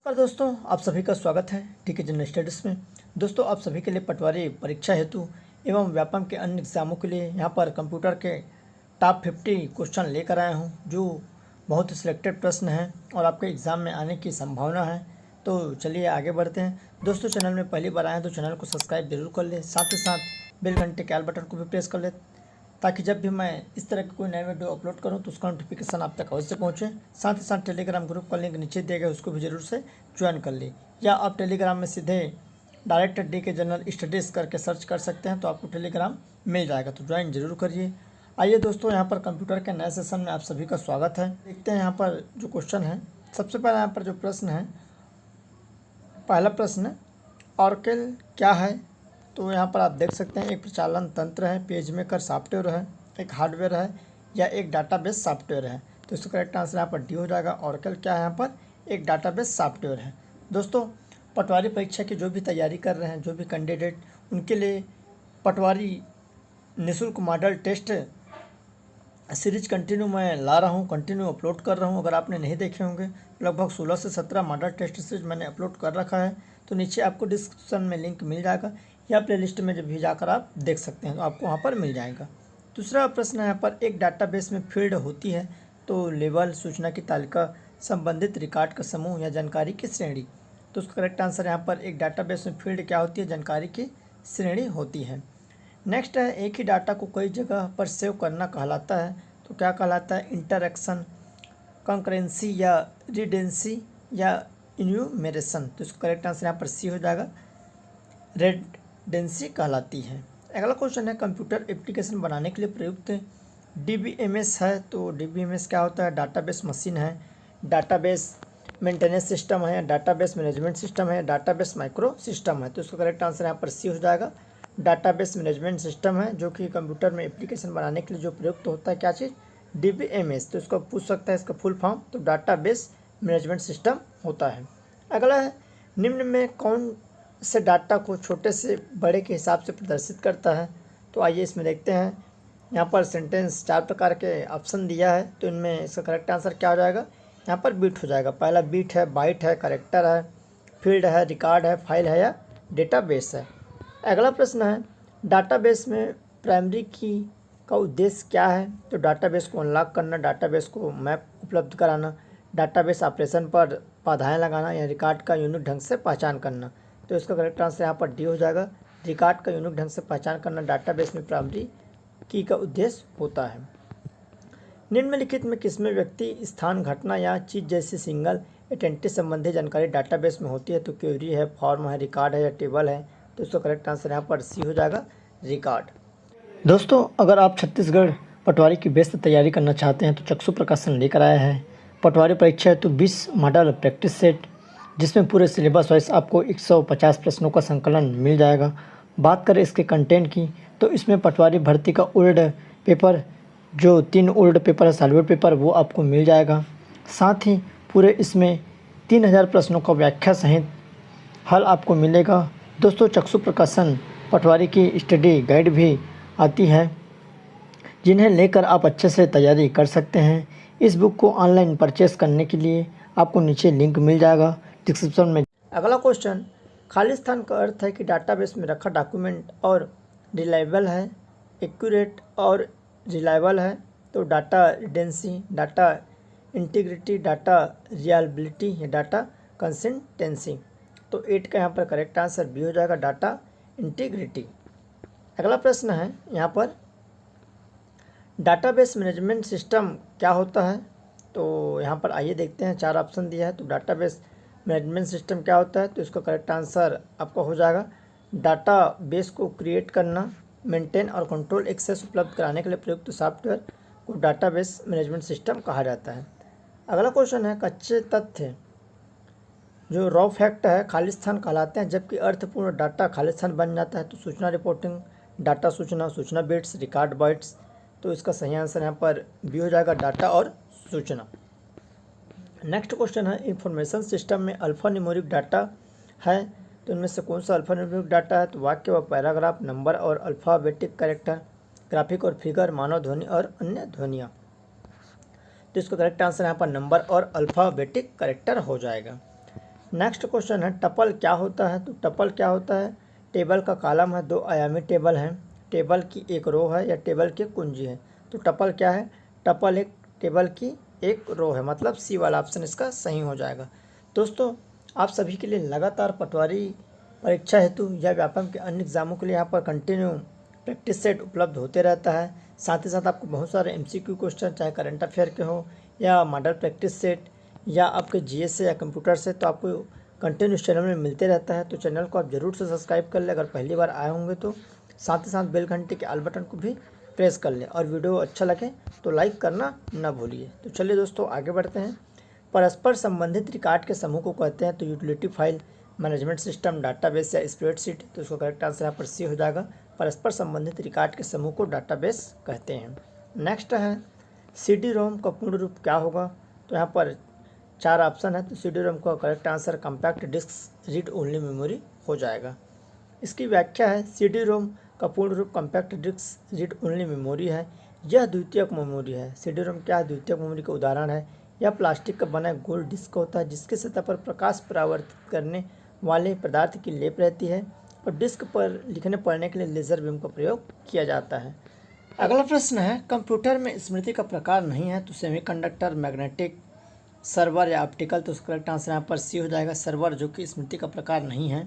पर दोस्तों आप सभी का स्वागत है टीके जनरल स्टडीज़ में। दोस्तों आप सभी के लिए पटवारी परीक्षा हेतु एवं व्यापम के अन्य एग्जामों के लिए यहाँ पर कंप्यूटर के टॉप 50 क्वेश्चन लेकर आया हूँ, जो बहुत ही सिलेक्टेड प्रश्न हैं और आपके एग्ज़ाम में आने की संभावना है। तो चलिए आगे बढ़ते हैं। दोस्तों चैनल में पहली बार आए हैं तो चैनल को सब्सक्राइब जरूर कर ले, साथ ही साथ बेल घंटे के आल बटन को भी प्रेस कर ले, ताकि जब भी मैं इस तरह की कोई नई वीडियो अपलोड करूं तो उसका नोटिफिकेशन आप तक अवश्य पहुंचे। साथ ही साथ टेलीग्राम ग्रुप का लिंक नीचे दिया गया, उसको भी जरूर से ज्वाइन कर ली, या आप टेलीग्राम में सीधे डायरेक्ट टीके जनरल स्टडीज़ करके सर्च कर सकते हैं तो आपको टेलीग्राम मिल जाएगा, तो ज्वाइन जरूर करिए। आइए दोस्तों, यहाँ पर कंप्यूटर के नए सेशन में आप सभी का स्वागत है। देखते हैं यहाँ पर जो क्वेश्चन है। सबसे पहले यहाँ पर जो प्रश्न है, पहला प्रश्न, ऑरेकल क्या है? तो यहाँ पर आप देख सकते हैं एक प्रचालन तंत्र है, पेज मेकर सॉफ्टवेयर है, एक हार्डवेयर है, या एक डाटाबेस सॉफ्टवेयर है। तो इसका करेक्ट आंसर यहाँ पर डी हो जाएगा। ऑरेकल क्या है? यहाँ पर एक डाटाबेस सॉफ्टवेयर है। दोस्तों पटवारी परीक्षा की जो भी तैयारी कर रहे हैं, जो भी कैंडिडेट, उनके लिए पटवारी निःशुल्क मॉडल टेस्ट सीरीज कंटिन्यू मैं ला रहा हूँ, कंटिन्यू अपलोड कर रहा हूँ। अगर आपने नहीं देखे होंगे, लगभग 16 से 17 मॉडल टेस्ट सीरीज मैंने अपलोड कर रखा है। तो नीचे आपको डिस्क्रिप्शन में लिंक मिल जाएगा, या प्लेलिस्ट में जब भी जाकर आप देख सकते हैं तो आपको वहाँ पर मिल जाएगा। दूसरा प्रश्न है यहाँ पर, एक डाटाबेस में फील्ड होती है तो लेबल, सूचना की तालिका, संबंधित रिकॉर्ड का समूह या जानकारी की श्रेणी। तो उसका करेक्ट आंसर यहाँ पर, एक डाटाबेस में फील्ड क्या होती है? जानकारी की श्रेणी होती है। नेक्स्ट है, एक ही डाटा को कई जगह पर सेव करना कहलाता है तो क्या कहलाता है? इंटरैक्शन, कंकरेंसी, या रिडेंसी, या इन्यूमरेशन। तो इसका करेक्ट आंसर यहाँ पर सी हो जाएगा, रेडडेंसी कहलाती है। अगला क्वेश्चन है, कंप्यूटर एप्लीकेशन बनाने के लिए प्रयुक्त DBMS है। तो DBMS क्या होता है? डाटाबेस मशीन है, डाटाबेस मेंटेनेंस सिस्टम है, डाटाबेस मैनेजमेंट सिस्टम है, डाटाबेस माइक्रो सिस्टम है। तो इसका करेक्ट आंसर यहाँ पर सी हो जाएगा, डाटाबेस मैनेजमेंट सिस्टम है, जो कि कंप्यूटर में एप्लीकेशन बनाने के लिए जो प्रयुक्त होता है। क्या चीज़? DBMS। तो इसको पूछ सकता है इसका फुल फॉर्म, तो डाटाबेस मैनेजमेंट सिस्टम होता है। अगला है, निम्न में कौन से डाटा को छोटे से बड़े के हिसाब से प्रदर्शित करता है? तो आइए इसमें देखते हैं। यहाँ पर सेंटेंस 4 प्रकार के ऑप्शन दिया है, तो इनमें इसका करेक्ट आंसर क्या हो जाएगा? यहाँ पर बीट हो जाएगा। पहला बीट है, बाइट है, करेक्टर है, फील्ड है, रिकॉर्ड है, फाइल है, या डेटाबेस है। अगला प्रश्न है, डाटाबेस में प्राइमरी की का उद्देश्य क्या है? तो डाटाबेस को अनलॉक करना, डाटाबेस को मैप उपलब्ध कराना, डाटाबेस ऑपरेशन पर बाधाएं लगाना, या रिकॉर्ड का यूनिक ढंग से पहचान करना। तो इसका करेक्ट आंसर यहाँ पर डी हो जाएगा, रिकॉर्ड का यूनिक ढंग से पहचान करना डाटाबेस में प्राइमरी की का उद्देश्य होता है। निम्नलिखित में किसमें व्यक्ति, स्थान, घटना या चीज़ जैसी सिंगल एंटिटी संबंधी जानकारी डाटाबेस में होती है? तो क्वेरी है, फॉर्म है, रिकॉर्ड है, या टेबल है। तो इसका करेक्ट आंसर यहाँ पर सी हो जाएगा, रिकॉर्ड। दोस्तों अगर आप छत्तीसगढ़ पटवारी की बेस्ट तैयारी करना चाहते हैं तो चक्षु प्रकाशन लेकर आया है पटवारी परीक्षा हेतु 20 मॉडल प्रैक्टिस सेट, जिसमें पूरे सिलेबस वाइज आपको 150 प्रश्नों का संकलन मिल जाएगा। बात करें इसके कंटेंट की, तो इसमें पटवारी भर्ती का ओल्ड पेपर, जो 3 ओल्ड पेपर है, सॉल्वर पेपर, वो आपको मिल जाएगा। साथ ही पूरे इसमें 3000 प्रश्नों का व्याख्या सहित हल आपको मिलेगा। दोस्तों चक्षु प्रकाशन पटवारी की स्टडी गाइड भी आती है, जिन्हें लेकर आप अच्छे से तैयारी कर सकते हैं। इस बुक को ऑनलाइन परचेस करने के लिए आपको नीचे लिंक मिल जाएगा डिस्क्रिप्शन में। अगला क्वेश्चन, खाली स्थान का अर्थ है कि डाटाबेस में रखा डॉक्यूमेंट और रिलायबल है, एक्यूरेट और रिलायबल है। तो data redundancy, data integrity, data reliability, या डाटा कंसिस्टेंसी। तो 8 का यहाँ पर करेक्ट आंसर बी हो जाएगा, डाटा इंटीग्रिटी। अगला प्रश्न है यहाँ पर, डाटाबेस मैनेजमेंट सिस्टम क्या होता है? तो यहाँ पर आइए देखते हैं, 4 ऑप्शन दिया है। तो डाटाबेस मैनेजमेंट सिस्टम क्या होता है? तो इसका करेक्ट आंसर आपका हो जाएगा, डाटाबेस को क्रिएट करना, मेंटेन और कंट्रोल एक्सेस उपलब्ध कराने के लिए प्रयुक्त सॉफ्टवेयर को डाटाबेस मैनेजमेंट सिस्टम कहा जाता है। अगला क्वेश्चन है, कच्चे तथ्य जो रॉ फैक्ट है खालिस्तान कहलाते हैं, जबकि अर्थपूर्ण डाटा खालिस्तान बन जाता है। तो सूचना रिपोर्टिंग, डाटा सूचना, सूचना बिट्स, रिकॉर्ड बाइट्स। तो इसका सही आंसर यहाँ पर बी हो जाएगा, डाटा और सूचना। नेक्स्ट क्वेश्चन है, इंफॉर्मेशन सिस्टम में अल्फा न्यूमेरिक डाटा है, तो इनमें से कौन सा अल्फा न्यूमेरिक डाटा है? तो वाक्य व पैराग्राफ, नंबर और अल्फ़ाबेटिक कैरेक्टर, ग्राफिक और फिगर, मानव ध्वनि और अन्य ध्वनियाँ। तो इसका करेक्ट आंसर यहाँ पर नंबर और अल्फ़ाबेटिक कैरेक्टर हो जाएगा। नेक्स्ट क्वेश्चन है टपल क्या होता है। तो टपल क्या होता है, टेबल का कॉलम है, दो आयामी टेबल है, टेबल की एक रो है या टेबल की कुंजी है। तो टपल क्या है, टपल एक टेबल की एक रो है, मतलब सी वाला ऑप्शन इसका सही हो जाएगा। दोस्तों आप सभी के लिए लगातार पटवारी परीक्षा हेतु या व्यापम के अन्य एग्जामों के लिए यहाँ पर कंटिन्यू प्रैक्टिस सेट उपलब्ध होते रहता है। साथ ही साथ आपको बहुत सारे MCQ क्वेश्चन चाहे करंट अफेयर के हो या मॉडल प्रैक्टिस सेट या आपके GS से या कंप्यूटर से, तो आपको कंटिन्यू चैनल में मिलते रहता है। तो चैनल को आप जरूर से सब्सक्राइब कर ले, अगर पहली बार आए होंगे तो साथ ही साथ बेल घंटे के ऑल बटन को भी प्रेस कर ले, और वीडियो अच्छा लगे तो लाइक करना ना भूलिए। तो चलिए दोस्तों आगे बढ़ते हैं। परस्पर संबंधित रिकॉर्ड के समूह को कहते हैं तो utility file, management system, database या स्प्रेडशीट। तो इसका करेक्ट आंसर यहाँ पर सी हो जाएगा। परस्पर संबंधित रिकॉर्ड के समूह को डाटाबेस कहते हैं। नेक्स्ट है CD-ROM का पूर्ण रूप क्या होगा। तो यहाँ पर 4 ऑप्शन है, तो CD-ROM का correct answer compact disc read only memory हो जाएगा। इसकी व्याख्या है CD-ROM का पूर्ण रूप compact disc read only memory है। यह द्वितीयक मेमोरी है। CD-ROM क्या है, द्वितीयक मेमोरी का उदाहरण है। यह प्लास्टिक का बना गोल डिस्क होता है जिसके सतह पर प्रकाश परावर्तित करने वाले पदार्थ की लेप रहती है और डिस्क पर लिखने पढ़ने के लिए लेजर बीम का प्रयोग किया जाता है। अगला प्रश्न है कंप्यूटर में स्मृति का प्रकार नहीं है। तो सेमीकंडक्टर, मैग्नेटिक, सर्वर या ऑप्टिकल। तो उसका करेक्ट आंसर यहाँ पर सी हो जाएगा, सर्वर, जो कि स्मृति का प्रकार नहीं है।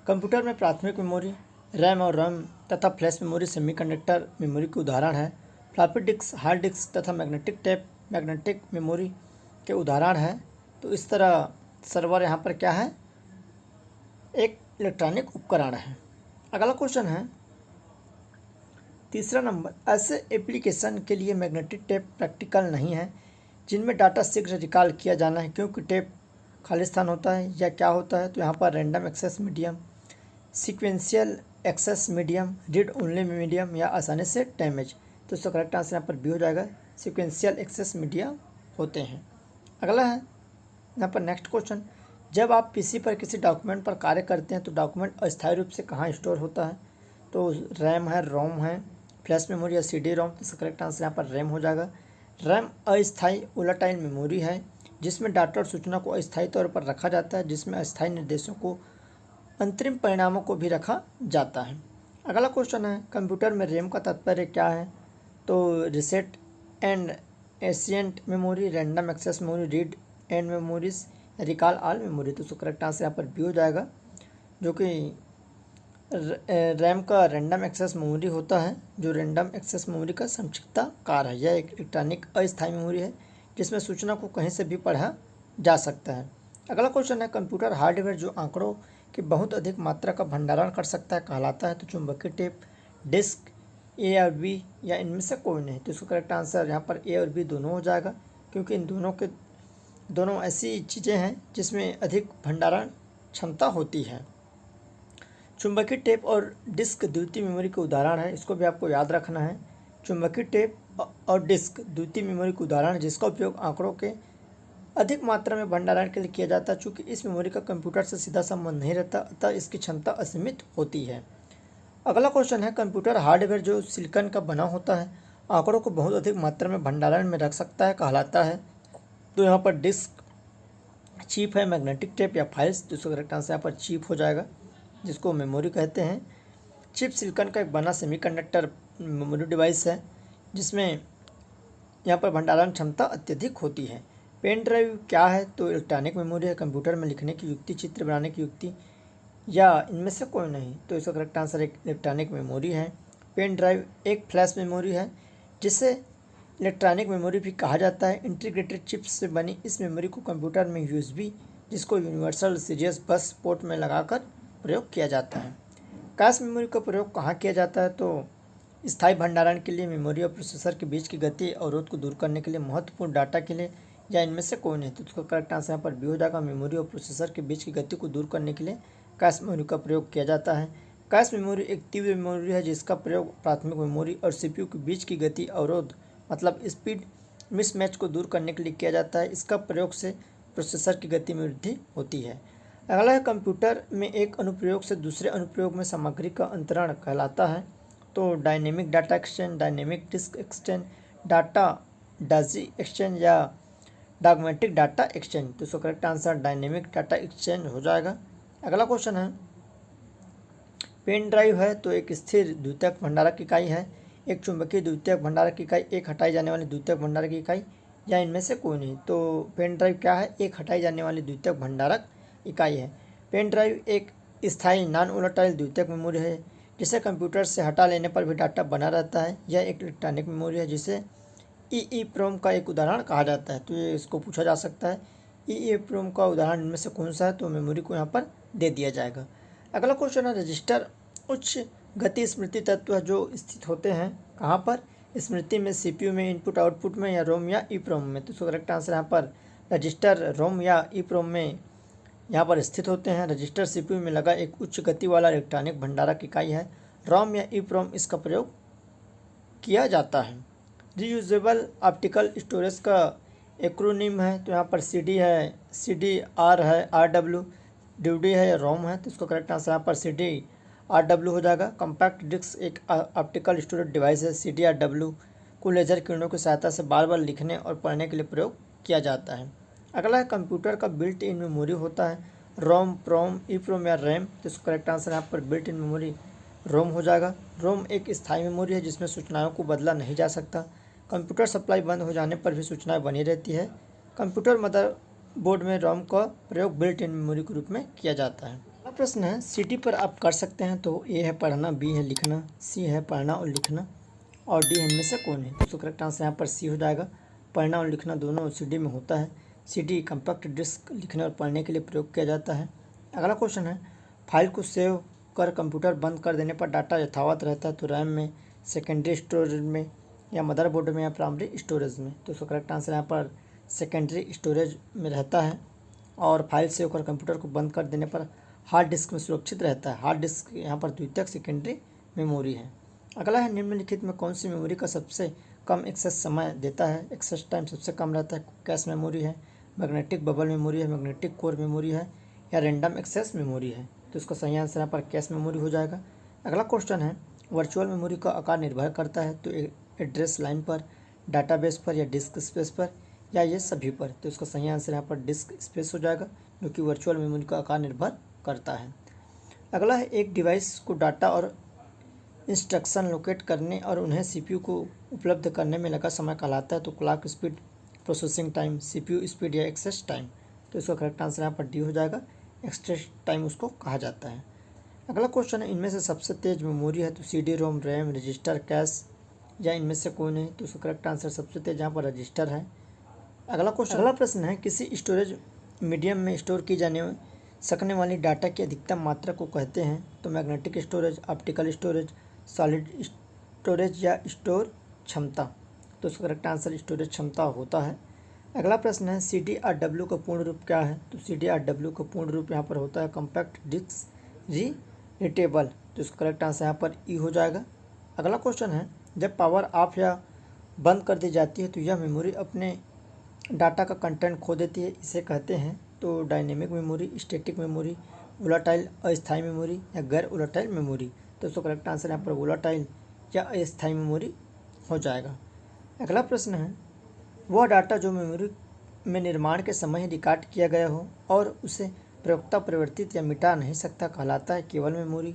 कंप्यूटर में प्राथमिक मेमोरी, रैम और रोम तथा फ्लैश मेमोरी सेमीकंडक्टर मेमोरी के उदाहरण है। फ्लॉपी डिस्क, हार्ड डिस्क तथा मैग्नेटिक टेप मैग्नेटिक मेमोरी के उदाहरण है। तो इस तरह सर्वर यहाँ पर क्या है, एक इलेक्ट्रॉनिक उपकरण है। अगला क्वेश्चन है तीसरा नंबर, ऐसे एप्लीकेशन के लिए मैग्नेटिक टेप प्रैक्टिकल नहीं है जिनमें डाटा शीघ्र रिकॉल किया जाना है क्योंकि टेप खाली स्थान होता है या क्या होता है। तो यहाँ पर random access medium, sequential access medium, read only medium या आसानी से डैमेज। तो इसका करेक्ट आंसर यहाँ पर बी हो जाएगा, सीक्वेंशियल एक्सेस मीडिया होते हैं। अगला है यहाँ पर नेक्स्ट क्वेश्चन, जब आप PC पर किसी डॉक्यूमेंट पर कार्य करते हैं तो डॉक्यूमेंट अस्थायी रूप से कहाँ स्टोर होता है। तो रैम है, रोम है, फ्लैश मेमोरी या CD-ROM। तो इसका करेक्ट आंसर यहाँ पर रैम हो जाएगा। रैम अस्थायी वोलेटाइल मेमोरी है जिसमें डाटा और सूचना को अस्थायी तौर पर रखा जाता है, जिसमें अस्थायी निर्देशों को, अंतरिम परिणामों को भी रखा जाता है। अगला क्वेश्चन है कंप्यूटर में रैम का तात्पर्य क्या है। तो reset and ancient memory, random access memory, read and memories, recall all memory. तो उसका करेक्ट आंसर यहाँ पर बी हो जाएगा, जो कि रैम का रैंडम एक्सेस मेमोरी होता है, जो रैंडम एक्सेस मेमोरी का संक्षिप्त कार है। यह एक इलेक्ट्रॉनिक अस्थायी मेमोरी है जिसमें सूचना को कहीं से भी पढ़ा जा सकता है। अगला क्वेश्चन है कंप्यूटर हार्डवेयर जो आंकड़ों की बहुत अधिक मात्रा का भंडारण कर सकता है कहलाता है। तो चुंबकीय टेप, डिस्क, A और B या इनमें से कोई नहीं। तो इसका करेक्ट आंसर यहाँ पर A और B दोनों हो जाएगा, क्योंकि इन दोनों ऐसी चीज़ें हैं जिसमें अधिक भंडारण क्षमता होती है। चुंबकीय टेप और डिस्क द्वितीय मेमोरी के उदाहरण है, इसको भी आपको याद रखना है। चुंबकीय टेप और डिस्क द्वितीय मेमोरी के उदाहरण है जिसका उपयोग आंकड़ों के अधिक मात्रा में भंडारण के लिए किया जाता है। चूँकि इस मेमोरी का कंप्यूटर से सीधा संबंध नहीं रहता, अतः इसकी क्षमता असीमित होती है। अगला क्वेश्चन है कंप्यूटर हार्डवेयर जो सिलिकॉन का बना होता है आंकड़ों को बहुत अधिक मात्रा में भंडारण में रख सकता है कहलाता है। तो यहाँ पर डिस्क, चिप है, मैग्नेटिक टेप या फाइल्स। तो इसका करेक्ट आंसर यहाँ पर चिप हो जाएगा, जिसको मेमोरी कहते हैं। चिप सिलिकॉन का एक बना सेमीकंडक्टर मेमोरी डिवाइस है जिसमें यहाँ पर भंडारण क्षमता अत्यधिक होती है। पेन ड्राइव क्या है। तो इलेक्ट्रॉनिक मेमोरी है, कंप्यूटर में लिखने की युक्ति, चित्र बनाने की युक्ति या इनमें से कोई नहीं। तो इसका करेक्ट आंसर एक इलेक्ट्रॉनिक मेमोरी है। पेन ड्राइव एक फ्लैश मेमोरी है जिसे इलेक्ट्रॉनिक मेमोरी भी कहा जाता है। इंटीग्रेटेड चिप्स से बनी इस मेमोरी को कंप्यूटर में USB, जिसको यूनिवर्सल सीरियस बस पोर्ट में लगाकर प्रयोग किया जाता है। कैश मेमोरी का प्रयोग कहाँ किया जाता है। तो स्थायी भंडारण के लिए, मेमोरी और प्रोसेसर के बीच की गति अवरोध को दूर करने के लिए, महत्वपूर्ण डाटा के लिए या इनमें से कोई नहीं। तो उसका करेक्ट आंसर यहाँ पर बी हो जाएगा, मेमोरी और प्रोसेसर के बीच की गति को दूर करने के लिए कैश मेमोरी का प्रयोग किया जाता है। कैश मेमोरी एक तीव्र मेमोरी है जिसका प्रयोग प्राथमिक मेमोरी और CPU के बीच की गति अवरोध मतलब स्पीड मिसमैच को दूर करने के लिए किया जाता है। इसका प्रयोग से प्रोसेसर की गति में वृद्धि होती है। अगला है कंप्यूटर में एक अनुप्रयोग से दूसरे अनुप्रयोग में सामग्री का अंतरण कहलाता है। तो dynamic data exchange, dynamic disk exchange, data डाजी एक्सचेंज या डायग्मेटिक डाटा एक्सचेंज, तो इसका correct answer dynamic data exchange हो जाएगा। अगला क्वेश्चन है, पेन ड्राइव है तो एक स्थिर द्वितीयक भंडारक इकाई है, एक चुंबकीय द्वितीयक भंडारक इकाई, एक हटाई जाने वाली द्वितीयक भंडारक इकाई, या इनमें से कोई नहीं। तो पेन ड्राइव क्या है, एक हटाई जाने वाली द्वितीयक भंडारक इकाई है। पेन ड्राइव एक स्थायी नॉन वोलेटाइल द्वितीयक मेमोरी है जिसे कंप्यूटर से हटा लेने पर भी डाटा बना रहता है। यह एक इलेक्ट्रॉनिक मेमोरी है जिसे EEPROM का एक उदाहरण कहा जाता है। तो ये इसको पूछा जा सकता है, EEPROM का उदाहरण इनमें से कौन सा है, तो मेमोरी को यहाँ पर दे दिया जाएगा। अगला क्वेश्चन है, रजिस्टर उच्च गति स्मृति तत्व है जो स्थित होते हैं कहाँ पर, स्मृति में, CPU में, इनपुट आउटपुट में, या रोम या EEPROM में। तो इसका करेक्ट आंसर यहाँ पर रजिस्टर रोम या EEPROM में यहाँ पर स्थित होते हैं। रजिस्टर CPU में लगा एक उच्च गति वाला इलेक्ट्रॉनिक भंडारक इकाई है। रोम या EEPROM इसका प्रयोग किया जाता है। रीयूजेबल ऑप्टिकल स्टोरेज का एक्रोनिम है, तो यहाँ पर CD है, CDR है, RW, DVD है या रोम है। तो इसका करेक्ट आंसर यहाँ पर CDRW हो जाएगा। कॉम्पैक्ट डिस्क एक ऑप्टिकल स्टोरेज डिवाइस है। CDRW को लेजर किरणों की सहायता से बार बार लिखने और पढ़ने के लिए प्रयोग किया जाता है। अगला है, कंप्यूटर का बिल्ट इन मेमोरी होता है, रोम, प्रोम, EEPROM या रैम। तो इसका करेक्ट आंसर यहाँ पर बिल्ट इन मेमोरी रोम हो जाएगा। रोम एक स्थायी मेमोरी है जिसमें सूचनाओं को बदला नहीं जा सकता। कंप्यूटर सप्लाई बंद हो जाने पर भी सूचनाएं बनी रहती है। कंप्यूटर मदरबोर्ड में रोम का प्रयोग बिल्ट इन मेमोरी के रूप में किया जाता है। अगला प्रश्न है, CD पर आप कर सकते हैं, तो A है पढ़ना, B है लिखना, C है पढ़ना और लिखना, और D है इनमें से कौन है। तो करेक्ट आंसर यहाँ पर C हो जाएगा। पढ़ना और लिखना दोनों CD में होता है। CD कॉम्पैक्ट डिस्क लिखने और पढ़ने के लिए प्रयोग किया जाता है। अगला क्वेश्चन है, फाइल को सेव कर कंप्यूटर बंद कर देने पर डाटा यथावत रहता है, तो रैम में, सेकेंडरी स्टोरेज में, या मदरबोर्ड में, या प्राइमरी स्टोरेज में। तो इसका करेक्ट आंसर यहाँ पर सेकेंडरी स्टोरेज में रहता है। और फाइल सेव कर कंप्यूटर को बंद कर देने पर हार्ड डिस्क में सुरक्षित रहता है। हार्ड डिस्क यहाँ पर द्वितीयक सेकेंडरी मेमोरी है। अगला है, निम्नलिखित में कौन सी मेमोरी का सबसे कम एक्सेस समय देता है, एक्सेस टाइम सबसे कम रहता है। कैश मेमोरी है, मैग्नेटिक बबल मेमोरी है, मैग्नेटिक कोर मेमोरी है, या रैंडम एक्सेस मेमोरी है। तो इसका सही आंसर यहाँ पर कैश मेमोरी हो जाएगा। अगला क्वेश्चन है, वर्चुअल मेमोरी का आकार निर्भर करता है, तो एड्रेस लाइन पर, डाटाबेस पर, या डिस्क स्पेस पर, या ये सभी पर। तो इसका सही आंसर यहाँ पर डिस्क स्पेस हो जाएगा, जो कि वर्चुअल मेमोरी का आकार निर्भर करता है। अगला है, एक डिवाइस को डाटा और इंस्ट्रक्शन लोकेट करने और उन्हें CPU को उपलब्ध करने में लगा समय कहलाता है, तो clock speed, processing time, CPU speed, या एक्सेस टाइम। तो इसका करेक्ट आंसर यहाँ पर D हो जाएगा। एक्सेस टाइम उसको कहा जाता है। अगला क्वेश्चन है, इनमें से सबसे तेज मेमोरी है, तो CD रोम, रैम, रजिस्टर, कैश, या इनमें से कोई नहीं। तो इसका करेक्ट आंसर सबसे तेज यहाँ पर रजिस्टर है। अगला प्रश्न है, किसी स्टोरेज मीडियम में स्टोर की जाने सकने वाली डाटा की अधिकतम मात्रा को कहते हैं, तो magnetic storage, optical storage, solid storage, या स्टोर क्षमता। तो इसका करेक्ट आंसर स्टोरेज क्षमता होता है। अगला प्रश्न है, CDRW का पूर्ण रूप क्या है, तो CDRW का पूर्ण रूप यहाँ पर होता है कॉम्पैक्ट डिस्क रीटेबल। तो इसका करेक्ट आंसर यहाँ पर E हो जाएगा। अगला क्वेश्चन है, जब पावर ऑफ या बंद कर दी जाती है तो यह मेमोरी अपने डाटा का कंटेंट खो देती है, इसे कहते हैं, तो dynamic memory, static memory, volatile अस्थायी मेमोरी, या गैर वोलाटाइल मेमोरी। तो इसका करेक्ट आंसर यहाँ पर वोलाटाइल या अस्थायी मेमोरी हो जाएगा। अगला प्रश्न है, वह डाटा जो मेमोरी में निर्माण के समय ही रिकॉर्ड किया गया हो और उसे प्रयोक्ता परिवर्तित या मिटा नहीं सकता कहलाता है केवल मेमोरी,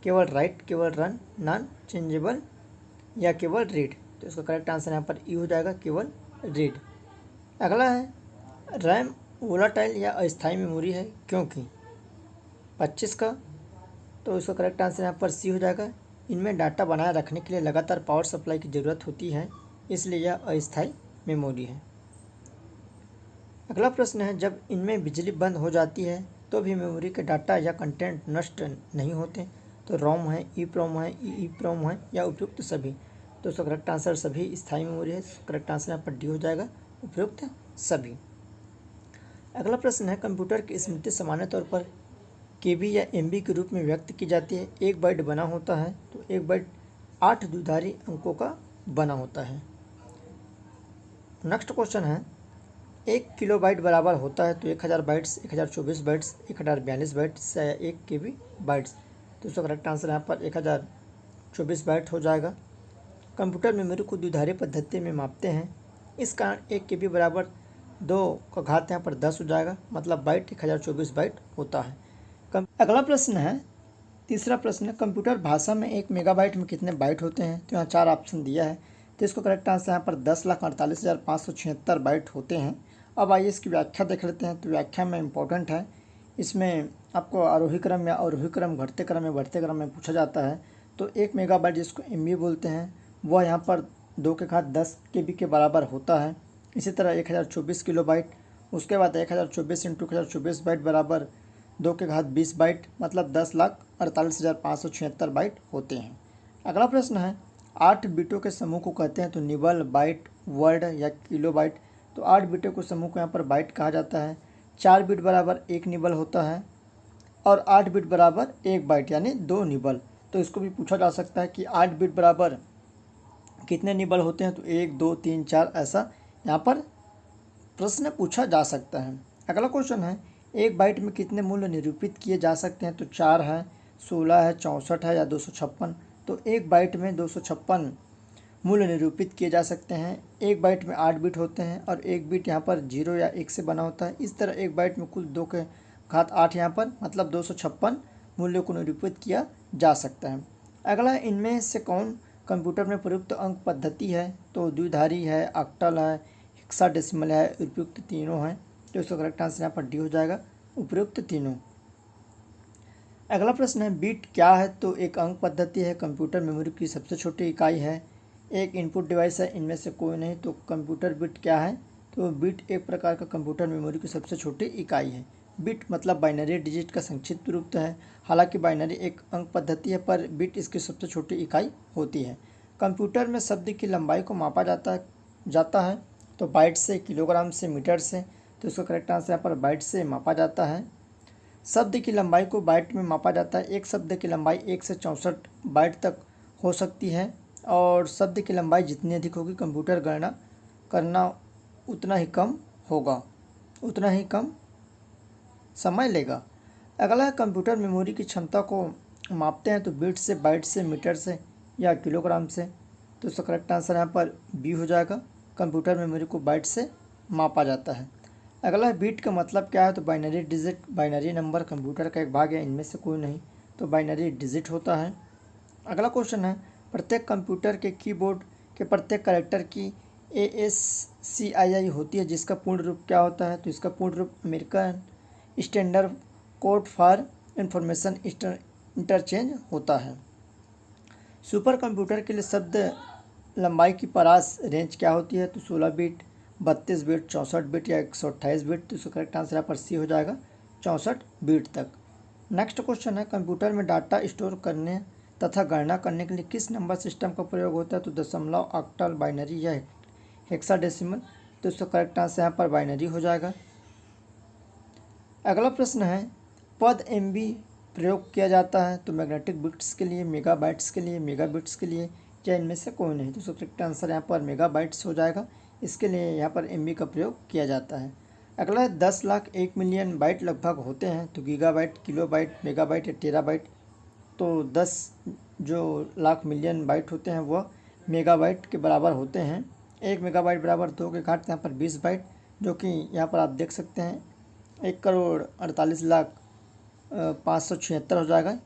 केवल राइट, केवल रन, नॉन चेंजेबल, या केवल रीड। तो इसका करेक्ट आंसर यहाँ पर E हो जाएगा, केवल रीड। अगला है, रैम वोलाटाइल या अस्थायी मेमोरी है क्योंकि 25 का। तो इसका करेक्ट आंसर यहाँ पर C हो जाएगा। इनमें डाटा बनाए रखने के लिए लगातार पावर सप्लाई की ज़रूरत होती है, इसलिए यह अस्थायी मेमोरी है। अगला प्रश्न है, जब इनमें बिजली बंद हो जाती है तो भी मेमोरी के डाटा या कंटेंट नष्ट नहीं होते, तो रोम है, EEPROM है, EEPROM है, या उपयुक्त सभी। तो इसका करेक्ट आंसर सभी स्थायी मेमोरी है। करेक्ट आंसर यहाँ पर D हो जाएगा, उपयुक्त सभी। अगला प्रश्न है, कंप्यूटर की स्मृति सामान्य तौर पर KB या MB के रूप में व्यक्त की जाती है। 1 बाइट बना होता है, तो 1 बाइट 8 द्विधारी अंकों का बना होता है। नेक्स्ट क्वेश्चन है, 1 किलोबाइट बराबर होता है, तो 1000 बाइट्स, 1024 बाइट्स, 1042 बाइट्स, या 1 KB बाइट्स। तो इसका करेक्ट आंसर यहाँ पर 1024 बाइट हो जाएगा। कंप्यूटर मेमोरी को द्विधारी पद्धति में मापते हैं, इस कारण 1 KB बराबर 2 का घात यहाँ पर 10 हो जाएगा, मतलब बाइट 1024 बाइट होता है। अगला प्रश्न है, तीसरा प्रश्न है, कंप्यूटर भाषा में 1 मेगाबाइट में कितने बाइट होते हैं? तो यहाँ 4 ऑप्शन दिया है, तो इसको करेक्ट आंसर यहाँ पर 10,48,576 बाइट होते हैं। अब आइए इसकी व्याख्या देख लेते हैं। तो व्याख्या में इम्पोर्टेंट है, इसमें आपको आरोही क्रम या अवरोही क्रम, घटते क्रम या बढ़ते क्रम में पूछा जाता है। तो 1 मेगाबाइट जिसको MB बोलते हैं वह यहाँ पर 2 के घात 10 KB के बराबर होता है। इसी तरह 1024 किलोबाइट, उसके बाद 1024 × 1024 बाइट बराबर 2 के घात 20 बाइट, मतलब 10,48,576 बाइट होते हैं। अगला प्रश्न है, 8 बिटों के समूह को कहते हैं तो निबल, बाइट, वर्ड या किलोबाइट। तो 8 बिटों के समूह को यहाँ पर बाइट कहा जाता है। 4 बिट बराबर 1 निबल होता है और 8 बिट बराबर 1 बाइट यानी 2 निबल। तो इसको भी पूछा जा सकता है कि 8 बिट बराबर कितने निबल होते हैं? तो 1, 2, 3, 4 ऐसा यहाँ पर प्रश्न पूछा जा सकता है। अगला क्वेश्चन है, 1 बाइट में कितने मूल्य निरूपित किए जा सकते हैं? तो 4 है, 16 है, 64 है या 256। तो 1 बाइट में 256 मूल्य निरूपित किए जा सकते हैं। 1 बाइट में 8 बिट होते हैं और 1 बिट यहाँ पर 0 या 1 से बना होता है। इस तरह 1 बाइट में कुल 2 के घात 8 यहाँ पर, मतलब 256 मूल्यों को निरूपित किया जा सकता है। अगला, इनमें से कौन कंप्यूटर में प्रयुक्त अंक पद्धति है? तो द्विधारी है, ऑक्टल है, हेक्साडेसिमल है, उपयुक्त तीनों हैं। तो इसका करेक्ट आंसर यहाँ पर डी हो जाएगा, उपयुक्त तीनों। अगला प्रश्न है, बिट क्या है? तो एक अंक पद्धति है, कंप्यूटर मेमोरी की सबसे छोटी इकाई है, एक इनपुट डिवाइस है, इनमें से कोई नहीं। तो कंप्यूटर बिट क्या है? तो बिट एक प्रकार का कंप्यूटर मेमोरी की सबसे छोटी इकाई है। बिट मतलब बाइनरी डिजिट का संक्षिप्त रूप है। हालांकि बाइनरी एक अंक पद्धति है पर बिट इसकी सबसे छोटी इकाई होती है। कंप्यूटर में शब्द की लंबाई को मापा जाता है तो बाइट से, किलोग्राम से, मीटर से। तो इसका करेक्ट आंसर यहाँ पर बाइट से मापा जाता है। शब्द की लंबाई को बाइट में मापा जाता है। एक शब्द की लंबाई 1 से 64 बाइट तक हो सकती है और शब्द की लंबाई जितनी अधिक होगी कंप्यूटर गणना करना उतना ही कम होगा, उतना ही कम समय लेगा। अगला है, कंप्यूटर मेमोरी की क्षमता को मापते हैं तो बिट से, बाइट से, मीटर से या किलोग्राम से। तो इसका करेक्ट आंसर यहाँ पर बी हो जाएगा, कंप्यूटर मेमोरी को बाइट से मापा जाता है। अगला बिट का मतलब क्या है? तो binary digit, binary number computer का एक भाग है, इनमें से कोई नहीं। तो बाइनरी डिजिट होता है। अगला क्वेश्चन है, प्रत्येक कंप्यूटर के कीबोर्ड के प्रत्येक कैरेक्टर की ASCII होती है, जिसका पूर्ण रूप क्या होता है? तो इसका पूर्ण रूप American standard code for information interchange होता है। सुपर कंप्यूटर के लिए शब्द लंबाई की परास रेंज क्या होती है? तो 16 बिट, 32 बिट, 64 बिट या 128 बिट। तो इसका करेक्ट आंसर यहाँ पर सी हो जाएगा, 64 बिट तक। नेक्स्ट क्वेश्चन है, कंप्यूटर में डाटा स्टोर करने तथा गणना करने के लिए किस नंबर सिस्टम का प्रयोग होता है? तो दशमलव, ऑक्टल, बाइनरी या हेक्साडेसिमल। तो इसका करेक्ट आंसर यहाँ पर बाइनरी हो जाएगा। अगला प्रश्न है, पद MB प्रयोग किया जाता है तो मैग्नेटिक बिट्स के लिए, मेगाबाइट्स के लिए, मेगाबिट्स के लिए, या इनमें से कोई नहीं। तो इसका करेक्ट आंसर यहाँ पर मेगाबाइट्स हो जाएगा, इसके लिए यहाँ पर MB का प्रयोग किया जाता है। अगला है, 10 लाख 1 मिलियन बाइट लगभग होते हैं तो गीगाबाइट, किलोबाइट, मेगाबाइट या टेराबाइट। तो 10 जो लाख मिलियन बाइट होते हैं वह मेगाबाइट के बराबर होते हैं। 1 मेगाबाइट बराबर 2 के घात यहाँ पर 20 बाइट, जो कि यहाँ पर आप देख सकते हैं 1,48,0576 हो जाएगा।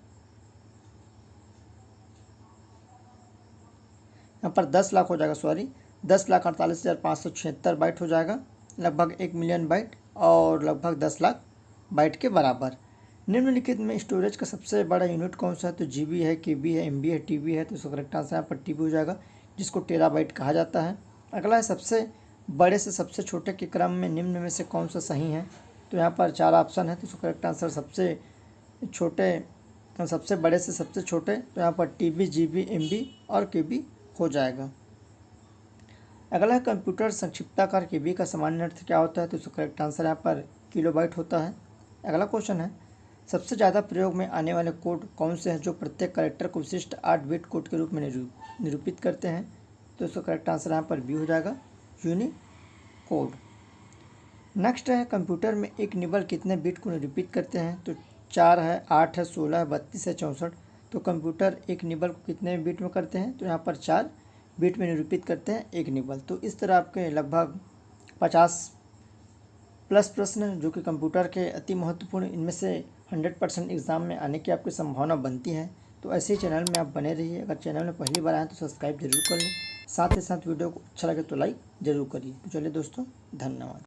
यहाँ पर 10 लाख हो जाएगा, 10,48,576 बाइट हो जाएगा, लगभग 1 मिलियन बाइट और लगभग 10 लाख बाइट के बराबर। निम्नलिखित में स्टोरेज का सबसे बड़ा यूनिट कौन सा है? तो GB है, KB है, MB है, TB है। तो इसका करेक्ट आंसर यहाँ पर TB हो जाएगा, जिसको टेराबाइट कहा जाता है। अगला है, सबसे बड़े से सबसे छोटे के क्रम में निम्न में से कौन सा सही है? तो यहाँ पर 4 ऑप्शन है, तो इसका करेक्ट आंसर सबसे बड़े से सबसे छोटे, तो यहाँ पर TB, GB, MB और KB हो जाएगा। अगला है, कंप्यूटर संक्षिप्ताकार KB का सामान्य अर्थ क्या होता है? तो इसका करेक्ट आंसर यहाँ पर किलोबाइट होता है। अगला क्वेश्चन है, सबसे ज़्यादा प्रयोग में आने वाले कोड कौन से हैं जो प्रत्येक कैरेक्टर को विशिष्ट 8 बिट कोड के रूप में निरूपित करते हैं? तो इसका करेक्ट आंसर यहाँ पर बी हो जाएगा, यूनिकोड। नेक्स्ट है, कंप्यूटर में एक निबल कितने बिट को निरूपित करते हैं? तो 4 है, 8 है, 16 है, 32 है, 64। तो कंप्यूटर एक निबल को कितने बिट में करते हैं? तो यहाँ पर 4 बिट में निरूपित करते हैं एक निबल। तो इस तरह आपके लगभग 50 प्लस प्रश्न जो कि कंप्यूटर के अति महत्वपूर्ण, इनमें से 100% एग्ज़ाम में आने की आपकी संभावना बनती है। तो ऐसे ही चैनल में आप बने रहिए। अगर चैनल में पहली बार आए तो सब्सक्राइब जरूर कर लें, साथ ही साथ वीडियो को अच्छा लगे तो लाइक ज़रूर करिए। तो चलिए दोस्तों, धन्यवाद।